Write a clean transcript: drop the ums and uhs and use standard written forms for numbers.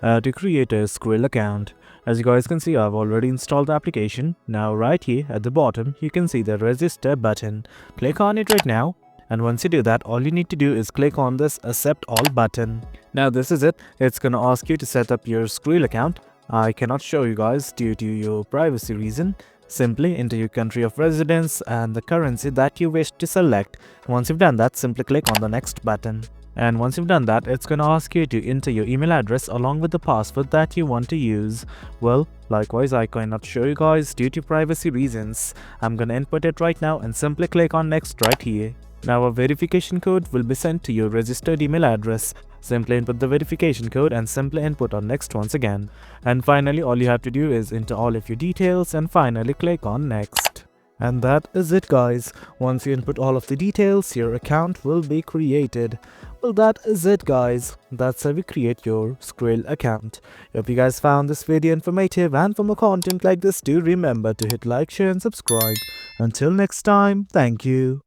to create a Skrill account. As you guys can see, I've already installed the application. Now right here at the bottom, you can see the register button. Click on it right now. And once you do that, all you need to do is click on this accept all button. Now this is it. It's gonna ask you to set up your Skrill account. I cannot show you guys due to your privacy reason. Simply enter your country of residence and the currency that you wish to select. Once you've done that, simply click on the next button. And once you've done that, it's gonna ask you to enter your email address along with the password that you want to use. Well, likewise, I cannot show you guys due to privacy reasons. I'm gonna input it right now and simply click on next right here. Now a verification code will be sent to your registered email address. Simply input the verification code and simply input on next once again. And finally, all you have to do is enter all of your details and finally click on next. And that is it, guys. Once you input all of the details, your account will be created. Well, that is it, guys. That's how you create your Skrill account. If you guys found this video informative and for more content like this, do remember to hit like, share and subscribe. Until next time, thank you.